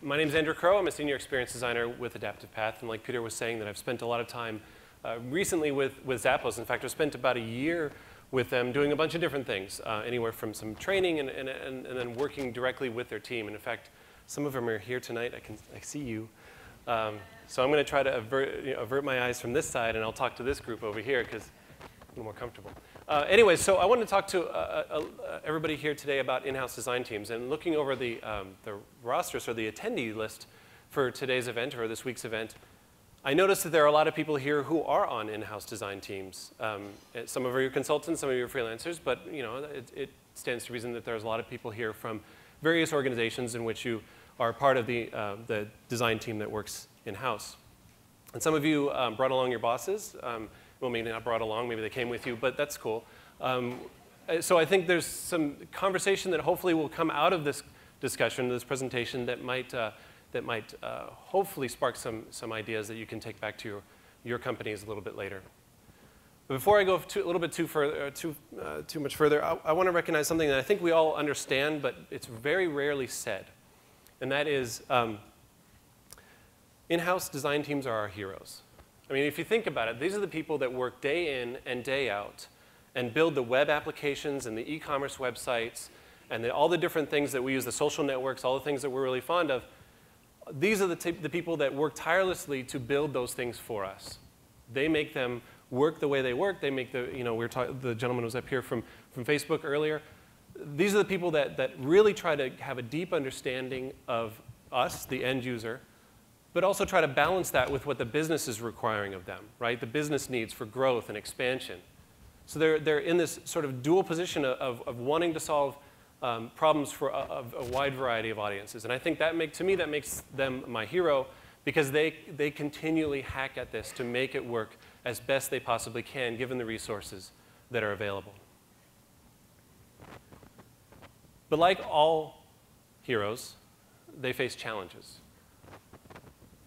My name is Andrew Crow. I'm a senior experience designer with Adaptive Path, and like Peter was saying, that I've spent a lot of time recently with Zappos. In fact, I've spent about a year with them doing a bunch of different things, anywhere from some training and then working directly with their team. And in fact, some of them are here tonight. I see you. So I'm going to try to avert my eyes from this side, and I'll talk to this group over here because I'm a little more comfortable. Anyway, so I want to talk to everybody here today about in-house design teams. And looking over the rosters or the attendee list for today's event or this week's event, I noticed that there are a lot of people here who are on in-house design teams. Some of you are consultants, some of you are freelancers, but it stands to reason that there's a lot of people here from various organizations in which you are part of the design team that works in-house. And some of you brought along your bosses. Well, maybe not brought along, maybe they came with you, but that's cool. So I think there's some conversation that hopefully will come out of this discussion, this presentation, that might hopefully spark some ideas that you can take back to your companies a little bit later. But before I go a little bit too much further, I want to recognize something that I think we all understand, but it's very rarely said. And that is, in-house design teams are our heroes. I mean, if you think about it, these are the people that work day in and day out and build the web applications and the e-commerce websites and all the different things that we use, the social networks, all the things that we're really fond of. These are the people that work tirelessly to build those things for us. They make them work the way they work. They make the gentleman was up here from Facebook earlier. These are the people that really try to have a deep understanding of us, the end user, but also try to balance that with what the business is requiring of them, right? The business needs for growth and expansion. So they're in this sort of dual position of wanting to solve problems for a wide variety of audiences. And I think that makes them my hero, because they continually hack at this to make it work as best they possibly can, given the resources that are available. But like all heroes, they face challenges.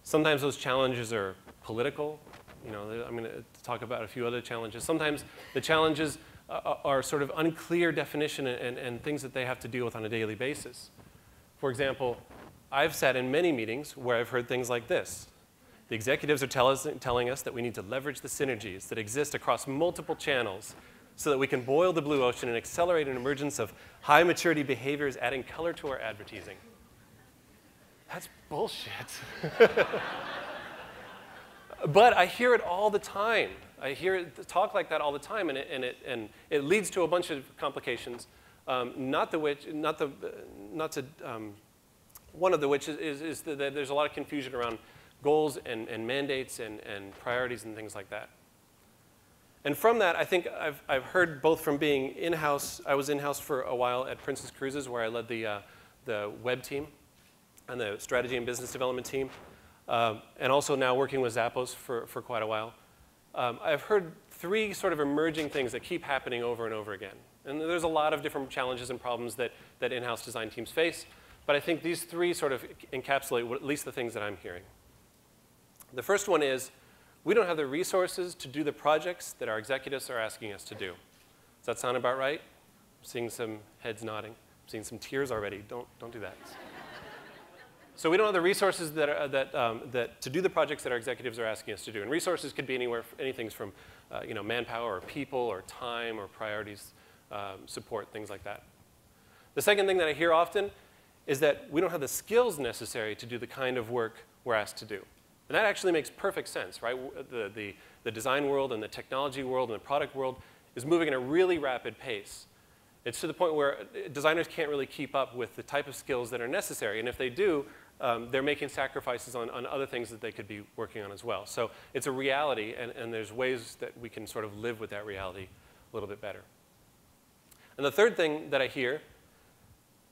Sometimes those challenges are political. I'm going to talk about a few other challenges. Sometimes the challenges are sort of unclear definition and things that they have to deal with on a daily basis. For example, I've sat in many meetings where I've heard things like this. The executives are telling us that we need to leverage the synergies that exist across multiple channels so that we can boil the blue ocean and accelerate an emergence of high maturity behaviors, adding color to our advertising. That's bullshit. But I hear it all the time. I hear it talk like that all the time, and it leads to a bunch of complications. One of which is that there's a lot of confusion around goals and mandates and priorities and things like that. And from that, I think I've heard both from being in-house. I was in-house for a while at Princess Cruises, where I led the web team and the strategy and business development team, and also now working with Zappos for quite a while. I've heard three sort of emerging things that keep happening over and over again. And there's a lot of different challenges and problems that in-house design teams face, but I think these three sort of encapsulate at least the things that I'm hearing. The first one is, we don't have the resources to do the projects that our executives are asking us to do. Does that sound about right? I'm seeing some heads nodding. I'm seeing some tears already. Don't do that. So we don't have the resources to do the projects that our executives are asking us to do. And resources could be anything from manpower or people or time or priorities, support, things like that. The second thing that I hear often is that we don't have the skills necessary to do the kind of work we're asked to do. And that actually makes perfect sense, right? The design world and the technology world and the product world is moving at a really rapid pace. It's to the point where designers can't really keep up with the type of skills that are necessary. And if they do, they're making sacrifices on other things that they could be working on as well. So it's a reality, and there's ways that we can sort of live with that reality a little bit better. And the third thing that I hear,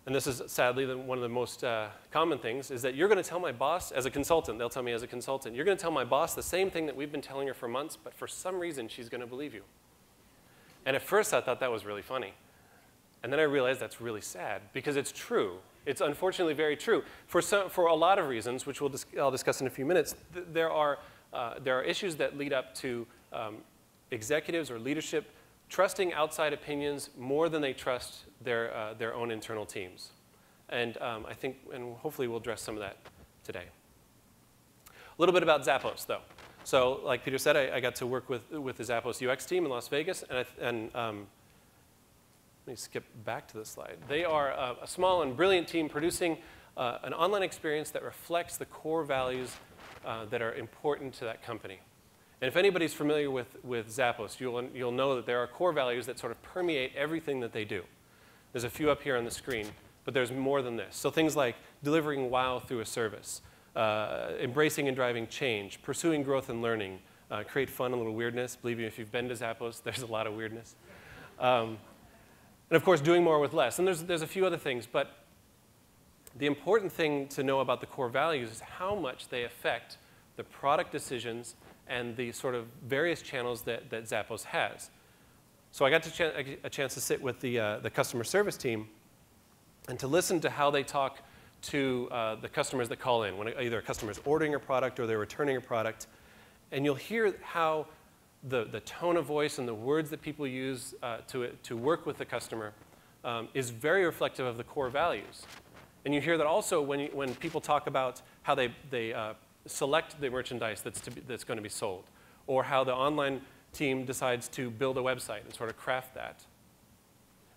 and this is sadly one of the most common things, is that you're going to tell my boss as a consultant, they'll tell me as a consultant, you're going to tell my boss the same thing that we've been telling her for months, but for some reason she's going to believe you. And at first I thought that was really funny. And then I realized that's really sad, because it's true. It's unfortunately very true. For a lot of reasons, which I'll discuss in a few minutes, there are issues that lead up to executives or leadership trusting outside opinions more than they trust their own internal teams. And I think, and hopefully we'll address some of that today. A little bit about Zappos, though. So like Peter said, I got to work with the Zappos UX team in Las Vegas, and let me skip back to the slide. They are a small and brilliant team producing an online experience that reflects the core values that are important to that company. And if anybody's familiar with Zappos, you'll know that there are core values that sort of permeate everything that they do. There's a few up here on the screen, but there's more than this. So things like delivering wow through a service, embracing and driving change, pursuing growth and learning, create fun and a little weirdness. Believe me, if you've been to Zappos, there's a lot of weirdness. And of course, doing more with less. And there's a few other things, but the important thing to know about the core values is how much they affect the product decisions and the sort of various channels that Zappos has. So I got a chance to sit with the customer service team and to listen to how they talk to the customers that call in, when either a customer is ordering a product or they're returning a product. And you'll hear how the tone of voice and the words that people use to work with the customer is very reflective of the core values. And you hear that also when people talk about how they select the merchandise that's going to be sold, or how the online team decides to build a website and sort of craft that.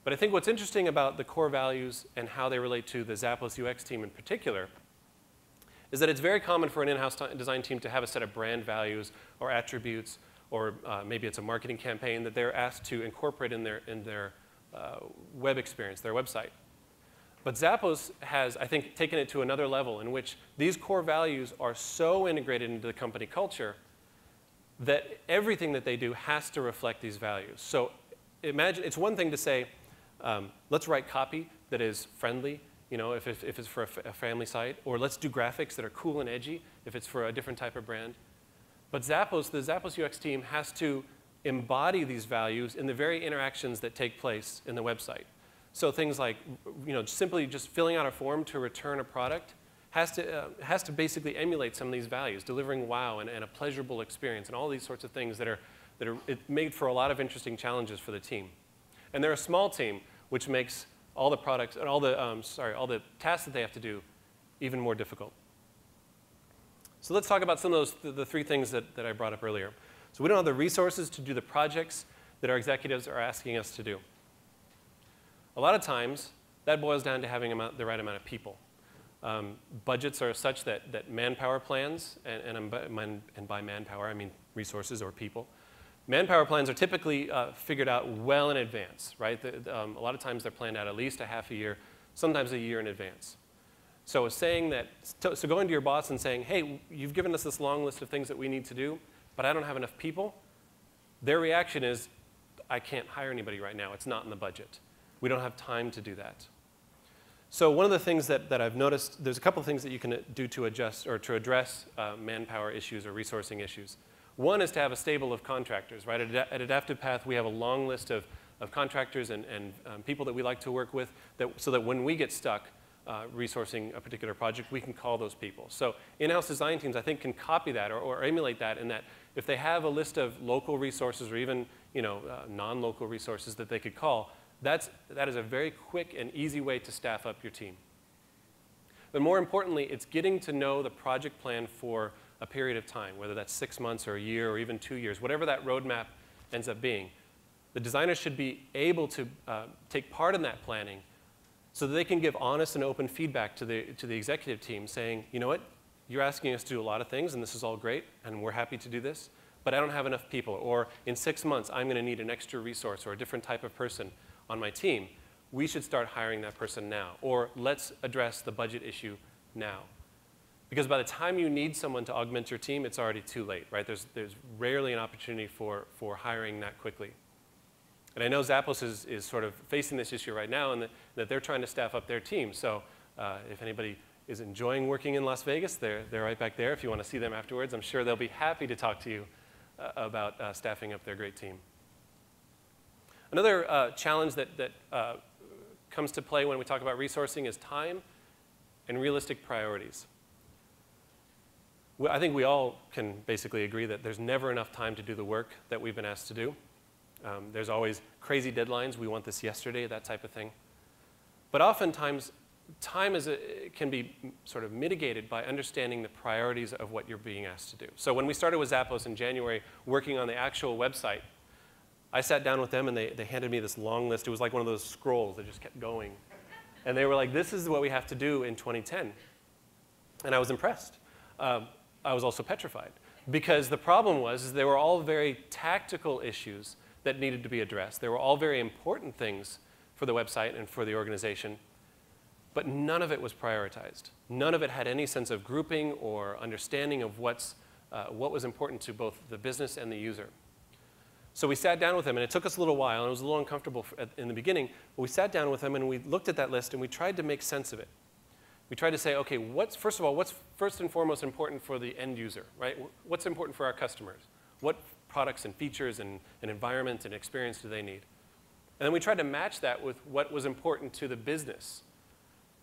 But I think what's interesting about the core values and how they relate to the Zappos UX team in particular is that it's very common for an in-house design team to have a set of brand values or attributes, or maybe it's a marketing campaign that they're asked to incorporate in their web experience, their website. But Zappos has, I think, taken it to another level in which these core values are so integrated into the company culture that everything that they do has to reflect these values. So imagine, it's one thing to say, let's write copy that is friendly, you know, if it's for a family site, or let's do graphics that are cool and edgy if it's for a different type of brand. But the Zappos UX team has to embody these values in the very interactions that take place in the website. So things like, you know, simply just filling out a form to return a product has to basically emulate some of these values, delivering wow and a pleasurable experience and all these sorts of things that are made for a lot of interesting challenges for the team. And they're a small team, which makes all the products and all the tasks that they have to do even more difficult. So let's talk about some of the three things that I brought up earlier. So we don't have the resources to do the projects that our executives are asking us to do. A lot of times, that boils down to having the right amount of people. Budgets are such that manpower plans, and by manpower I mean resources or people, manpower plans are typically figured out well in advance, right? A lot of times they're planned out at least a half a year, sometimes a year in advance. So saying that, so going to your boss and saying, hey, you've given us this long list of things that we need to do, but I don't have enough people, their reaction is, I can't hire anybody right now, it's not in the budget. We don't have time to do that. So one of the things that I've noticed, there's a couple of things that you can do to adjust or to address manpower issues or resourcing issues. One is to have a stable of contractors, right? At Adaptive Path, we have a long list of contractors and people that we like to work with so that when we get stuck resourcing a particular project, we can call those people. So in-house design teams, I think, can copy that or emulate that in that if they have a list of local resources or even non-local resources that they could call, that is a very quick and easy way to staff up your team. But more importantly, it's getting to know the project plan for a period of time, whether that's 6 months or a year or even 2 years, whatever that roadmap ends up being. The designers should be able to take part in that planning so that they can give honest and open feedback to the executive team saying, you know what, you're asking us to do a lot of things and this is all great and we're happy to do this, but I don't have enough people. Or in 6 months, I'm going to need an extra resource or a different type of person on my team. We should start hiring that person now. Or let's address the budget issue now. Because by the time you need someone to augment your team, it's already too late, right? There's rarely an opportunity for hiring that quickly. And I know Zappos is sort of facing this issue right now and that they're trying to staff up their team. So if anybody is enjoying working in Las Vegas, they're right back there. If you want to see them afterwards, I'm sure they'll be happy to talk to you about staffing up their great team. Another challenge that comes to play when we talk about resourcing is time and realistic priorities. I think we all can basically agree that there's never enough time to do the work that we've been asked to do. There's always crazy deadlines. We want this yesterday, that type of thing. But oftentimes, time can be sort of mitigated by understanding the priorities of what you're being asked to do. So when we started with Zappos in January, working on the actual website, I sat down with them and they handed me this long list. It was like one of those scrolls that just kept going. And they were like, this is what we have to do in 2010. And I was impressed. I was also petrified. Because the problem was they were all very tactical issues that needed to be addressed. They were all very important things for the website and for the organization. But none of it was prioritized. None of it had any sense of grouping or understanding of what was important to both the business and the user. So we sat down with them, and it took us a little while, and it was a little uncomfortable in the beginning, but we sat down with them, and we looked at that list, and we tried to make sense of it. We tried to say, okay, first of all, what's first and foremost important for the end user, right? What's important for our customers? What products and features and environment and experience do they need? And then we tried to match that with what was important to the business.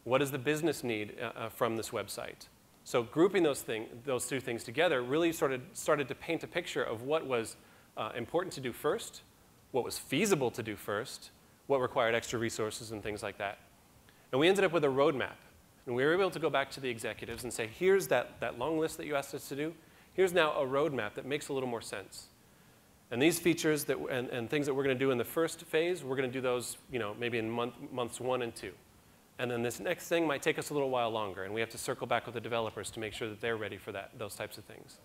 What does the business need from this website? So grouping those two things together really started to paint a picture of what was important to do first, what was feasible to do first, what required extra resources and things like that. And we ended up with a roadmap. And we were able to go back to the executives and say, here's that long list that you asked us to do. Here's now a roadmap that makes a little more sense. And these features and things that we're going to do in the first phase, we're going to do those maybe in months 1 and 2. And then this next thing might take us a little while longer, and we have to circle back with the developers to make sure that they're ready for those types of things,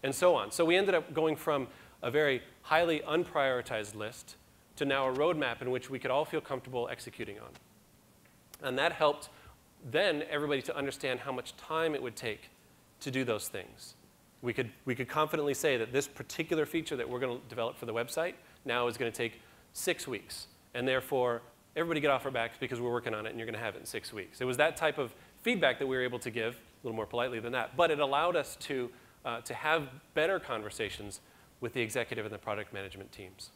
and so on. So we ended up going from a very highly unprioritized list to now a roadmap in which we could all feel comfortable executing on. And that helped then everybody to understand how much time it would take to do those things. We could confidently say that this particular feature that we're going to develop for the website now is going to take 6 weeks, and therefore everybody get off our backs because we're working on it and you're going to have it in 6 weeks. It was that type of feedback that we were able to give, a little more politely than that, but it allowed us to have better conversations with the executive and the product management teams.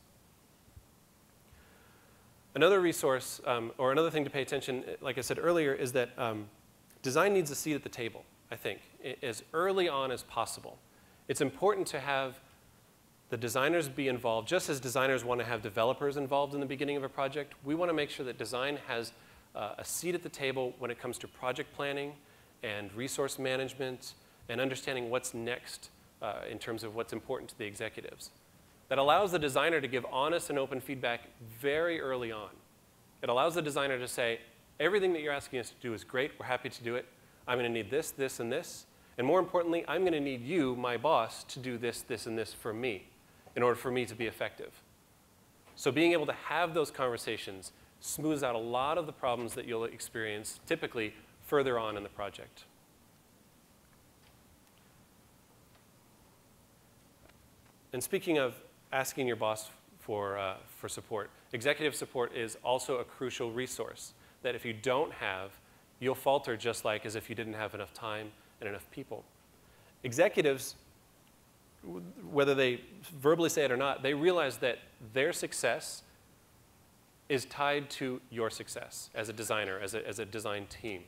Another resource, or another thing to pay attention, like I said earlier, is that design needs a seat at the table, I think, as early on as possible. It's important to have the designers be involved. Just as designers want to have developers involved in the beginning of a project, we want to make sure that design has a seat at the table when it comes to project planning and resource management and understanding what's next in terms of what's important to the executives. That allows the designer to give honest and open feedback very early on. It allows the designer to say, everything that you're asking us to do is great, we're happy to do it. I'm going to need this, this, and this. And more importantly, I'm going to need you, my boss, to do this, this, and this for me in order for me to be effective. So being able to have those conversations smooths out a lot of the problems that you'll experience typically further on in the project. And speaking of asking your boss for support, executive support is also a crucial resource that if you don't have, you'll falter just like as if you didn't have enough time and enough people. Executives, whether they verbally say it or not, they realize that their success is tied to your success as a designer, as a design team.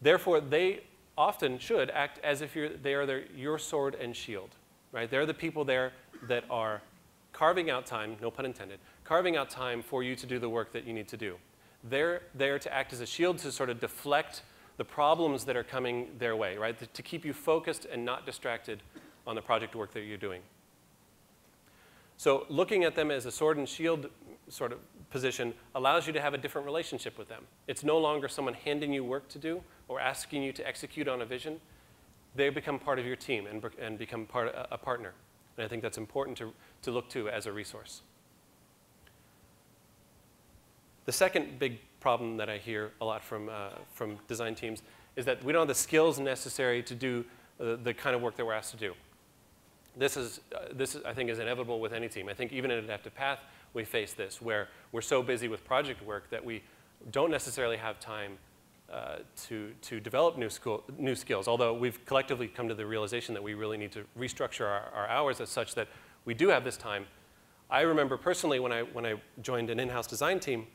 Therefore, they often should act as if they are your sword and shield, right? They're the people there that are carving out time, no pun intended, carving out time for you to do the work that you need to do. They're there to act as a shield to sort of deflect the problems that are coming their way, right? To keep you focused and not distracted on the project work that you're doing. So looking at them as a sword and shield sort of position allows you to have a different relationship with them. It's no longer someone handing you work to do or asking you to execute on a vision. They become part of your team and become a partner. And I think that's important to look to as a resource. The second big problem that I hear a lot from design teams is that we don't have the skills necessary to do the kind of work that we're asked to do. This I think, is inevitable with any team. I think even at Adaptive Path, we face this, where we're so busy with project work that we don't necessarily have time to develop new skills, although we've collectively come to the realization that we really need to restructure our hours as such that we do have this time. I remember personally when I joined an in-house design team,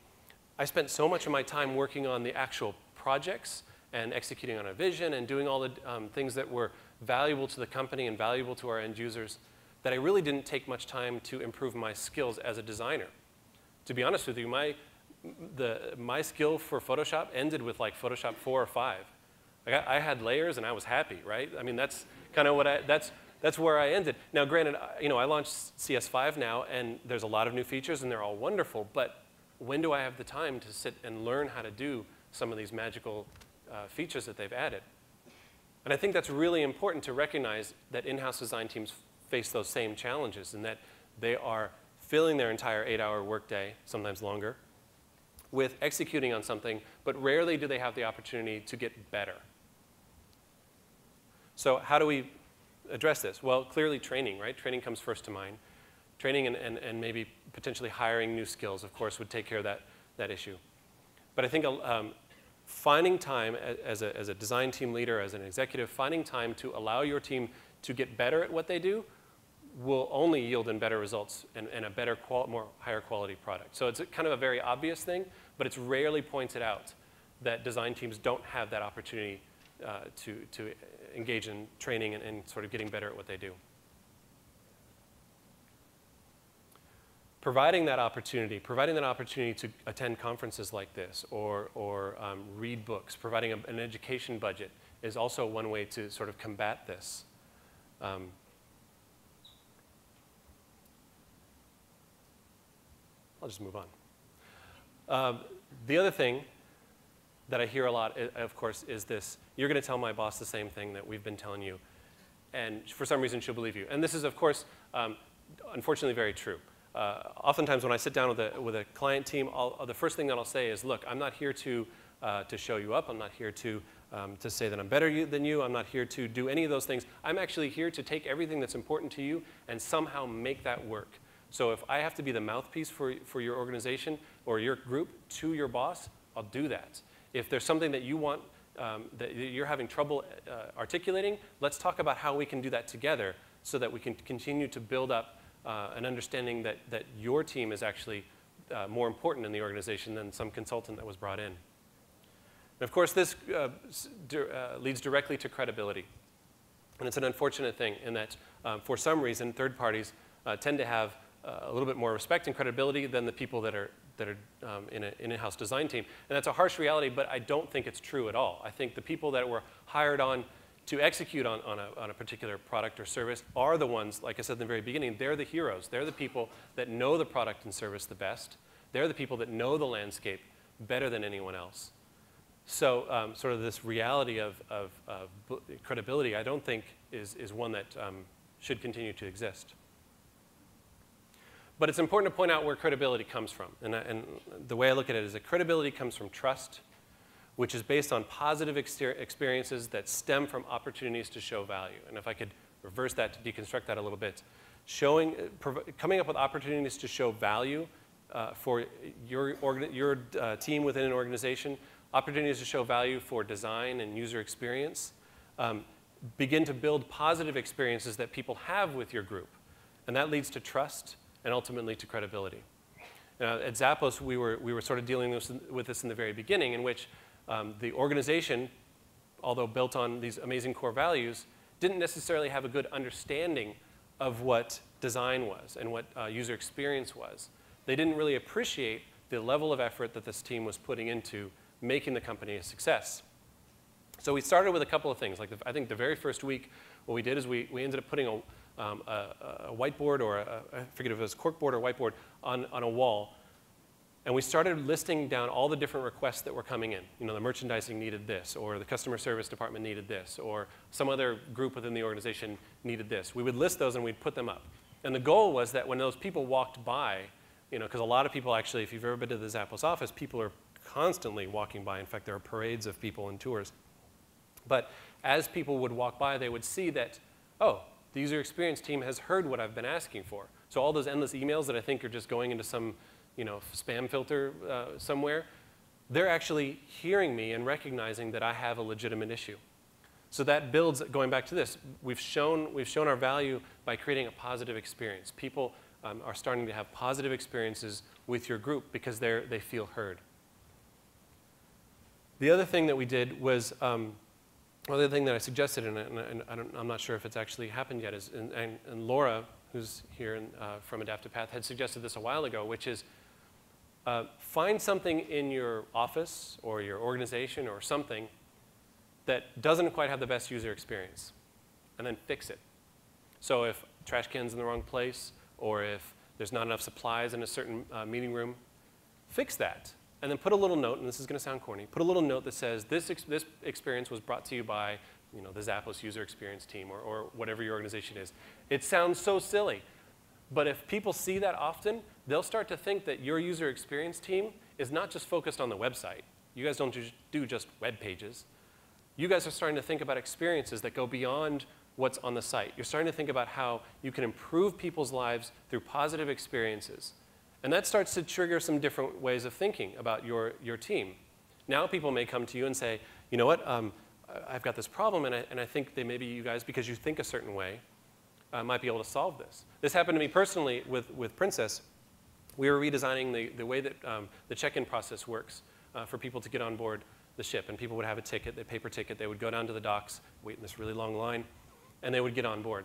I spent so much of my time working on the actual projects and executing on a vision and doing all the things that were valuable to the company and valuable to our end users that I really didn't take much time to improve my skills as a designer. To be honest with you, my skill for Photoshop ended with like Photoshop 4 or 5. Like I had layers and I was happy, right? I mean, that's kind of what that's where I ended. Now, granted, I launched CS5 now, and there's a lot of new features, and they're all wonderful. But when do I have the time to sit and learn how to do some of these magical features that they've added? And I think that's really important to recognize that in-house design teams face those same challenges, and that they are filling their entire 8-hour workday, sometimes longer, with executing on something, but rarely do they have the opportunity to get better. So how do we address this? Well, clearly training, right? Training comes first to mind. Training and maybe potentially hiring new skills, of course, would take care of that issue. But I think finding time as a design team leader, as an executive, finding time to allow your team to get better at what they do will only yield in better results and a better, higher quality product. So it's kind of a very obvious thing, but it's rarely pointed out that design teams don't have that opportunity to engage in training and sort of getting better at what they do. Providing that opportunity to attend conferences like this or read books, providing an education budget is also one way to sort of combat this. I'll just move on. The other thing that I hear a lot, of course, is this: you're going to tell my boss the same thing that we've been telling you, and for some reason she'll believe you. And this is, of course, unfortunately very true. Oftentimes when I sit down with a client team, the first thing that I'll say is, look, I'm not here to show you up. I'm not here to say that I'm better than you. I'm not here to do any of those things. I'm actually here to take everything that's important to you and somehow make that work. So if I have to be the mouthpiece for your organization or your group to your boss, I'll do that. If there's something that you want, that you're having trouble articulating, let's talk about how we can do that together so that we can continue to build up an understanding that your team is actually more important in the organization than some consultant that was brought in. And of course, this leads directly to credibility. And it's an unfortunate thing in that, for some reason, third parties tend to have a little bit more respect and credibility than the people that are in an in-house design team. And that's a harsh reality, but I don't think it's true at all. I think the people that were hired on to execute on a particular product or service are the ones, like I said in the very beginning, they're the heroes. They're the people that know the product and service the best. They're the people that know the landscape better than anyone else. So sort of this reality of credibility, I don't think is one that should continue to exist. But it's important to point out where credibility comes from. And the way I look at it is that credibility comes from trust, which is based on positive experiences that stem from opportunities to show value. And if I could reverse that to deconstruct that a little bit, coming up with opportunities to show value for your team within an organization, opportunities to show value for design and user experience, begin to build positive experiences that people have with your group. And that leads to trust and ultimately to credibility. At Zappos, we were sort of dealing with this in the very beginning, in which the organization, although built on these amazing core values, didn't necessarily have a good understanding of what design was and what user experience was. They didn't really appreciate the level of effort that this team was putting into making the company a success. So we started with a couple of things. Like I think the very first week, what we did is we ended up putting a whiteboard, or I forget if it was corkboard or whiteboard, on a wall. And we started listing down all the different requests that were coming in. You know, the merchandising needed this, or the customer service department needed this, or some other group within the organization needed this. We would list those and we'd put them up. And the goal was that when those people walked by, you know, because a lot of people actually, if you've ever been to the Zappos office, people are constantly walking by. In fact, there are parades of people and tours. But as people would walk by, they would see that, oh, the user experience team has heard what I've been asking for. So all those endless emails that I think are just going into some, you know, spam filter somewhere, they're actually hearing me and recognizing that I have a legitimate issue. So that builds, going back to this, we've shown our value by creating a positive experience. People are starting to have positive experiences with your group because they feel heard. The other thing that we did was, the other thing that I suggested, and I'm not sure if it's actually happened yet, is, and Laura, who's here from Adaptive Path, had suggested this a while ago, which is find something in your office or your organization or something that doesn't quite have the best user experience, and then fix it. So if trash can's in the wrong place, or if there's not enough supplies in a certain meeting room, fix that. And then put a little note, and this is going to sound corny, put a little note that says, this experience was brought to you by the Zappos user experience team, or whatever your organization is. It sounds so silly. But if people see that often, they'll start to think that your user experience team is not just focused on the website. You guys don't do just web pages. You guys are starting to think about experiences that go beyond what's on the site. You're starting to think about how you can improve people's lives through positive experiences. And that starts to trigger some different ways of thinking about your team. Now people may come to you and say, you know what, I've got this problem, and I think that maybe you guys, because you think a certain way, might be able to solve this. This happened to me personally with Princess. We were redesigning the way that the check-in process works for people to get on board the ship. And people would have a ticket, a paper ticket. They would go down to the docks, wait in this really long line, and they would get on board.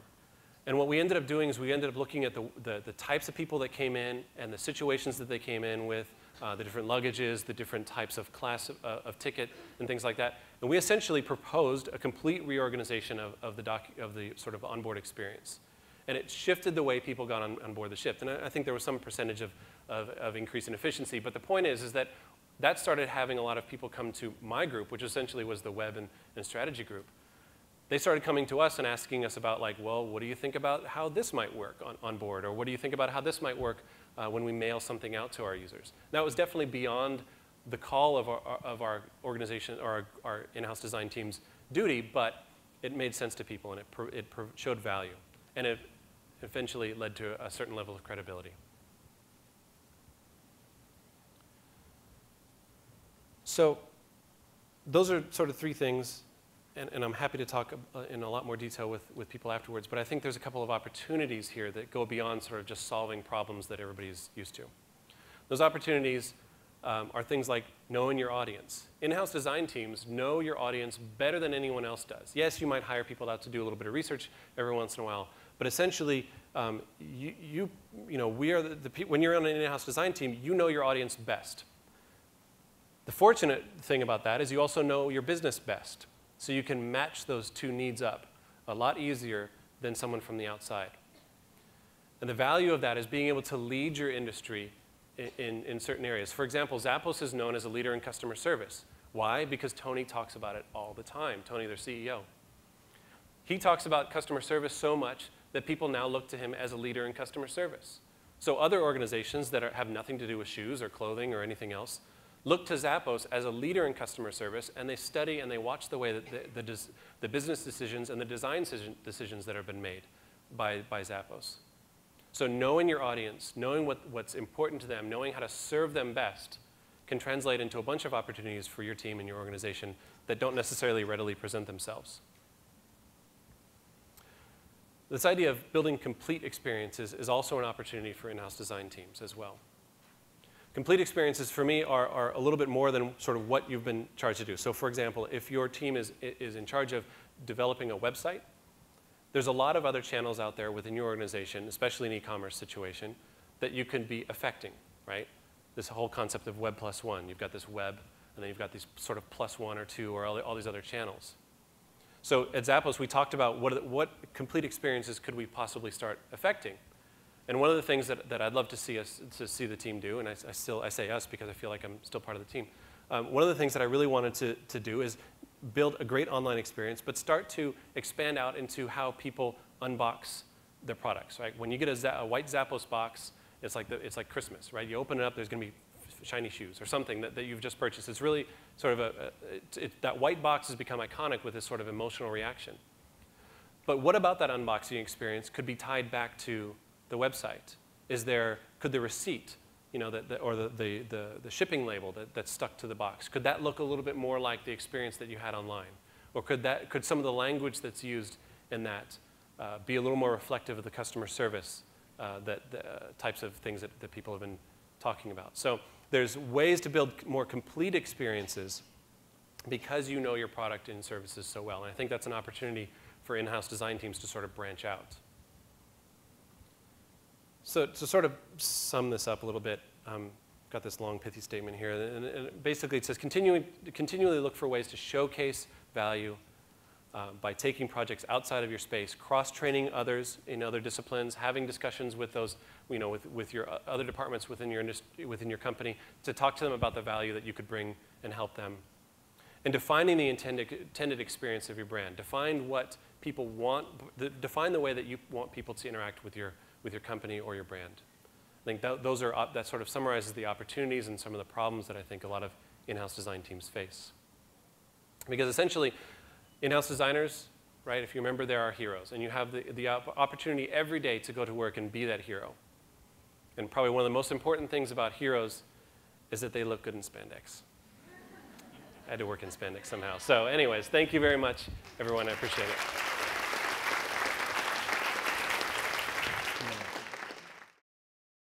And what we ended up doing is we ended up looking at the types of people that came in and the situations that they came in with, the different luggages, the different types of class of ticket, and things like that. And we essentially proposed a complete reorganization of the sort of onboard experience. And it shifted the way people got on board the ship. And I think there was some percentage of increase in efficiency. But the point is that that started having a lot of people come to my group, which essentially was the web and strategy group. They started coming to us and asking us about, like, well, what do you think about how this might work on board? Or what do you think about how this might work when we mail something out to our users? That was definitely beyond the call of our organization or our in-house design team's duty, but it made sense to people, and it showed value. And it eventually led to a certain level of credibility. So those are sort of three things, and I'm happy to talk in a lot more detail with people afterwards, but I think there's a couple of opportunities here that go beyond sort of just solving problems that everybody's used to. Those opportunities are things like knowing your audience. In-house design teams know your audience better than anyone else does. Yes, you might hire people out to do a little bit of research every once in a while, but essentially, when you're on an in-house design team, you know your audience best. The fortunate thing about that is you also know your business best. So you can match those two needs up a lot easier than someone from the outside. And the value of that is being able to lead your industry in certain areas. For example, Zappos is known as a leader in customer service. Why? Because Tony talks about it all the time. Tony, their CEO. He talks about customer service so much that people now look to him as a leader in customer service. So other organizations that have nothing to do with shoes or clothing or anything else look to Zappos as a leader in customer service, and they study and they watch the way that the business decisions and the design decisions that have been made by Zappos. So knowing your audience, knowing what's important to them, knowing how to serve them best can translate into a bunch of opportunities for your team and your organization that don't necessarily readily present themselves. This idea of building complete experiences is also an opportunity for in-house design teams as well. Complete experiences, for me, are a little bit more than sort of what you've been charged to do. So for example, if your team is in charge of developing a website, there's a lot of other channels out there within your organization, especially an e-commerce situation, that you can be affecting, right? This whole concept of web plus one. You've got this web, and then you've got these sort of plus one or two or all these other channels. So at Zappos, we talked about what complete experiences could we possibly start affecting. And one of the things that I'd love to see the team do, and I say us because I feel like I'm still part of the team. One of the things that I really wanted to do is build a great online experience, but start to expand out into how people unbox their products. Right? When you get a white Zappos box, it's like Christmas, right? You open it up, there's going to be shiny shoes or something that you've just purchased. It's really sort of that white box has become iconic with this sort of emotional reaction. But what about that unboxing experience could be tied back to the website? Could the receipt, or the shipping label that's stuck to the box, could that look a little bit more like the experience that you had online? Or could some of the language that's used in that be a little more reflective of the customer service types of things that people have been talking about? So there's ways to build more complete experiences because you know your product and services so well. And I think that's an opportunity for in-house design teams to sort of branch out. So to sort of sum this up a little bit, got this long, pithy statement here. And basically, it says, continually look for ways to showcase value by taking projects outside of your space, cross-training others in other disciplines, having discussions with those, with your other departments within your company to talk to them about the value that you could bring and help them. And defining the intended experience of your brand. Define what people want, define the way that you want people to interact with your company or your brand. I think that sort of summarizes the opportunities and some of the problems that I think a lot of in-house design teams face. Because essentially, in-house designers, right, if you remember, they're our heroes. And you have the opportunity every day to go to work and be that hero. And probably one of the most important things about heroes is that they look good in spandex. I had to work in spandex somehow. So anyways, thank you very much, everyone. I appreciate it.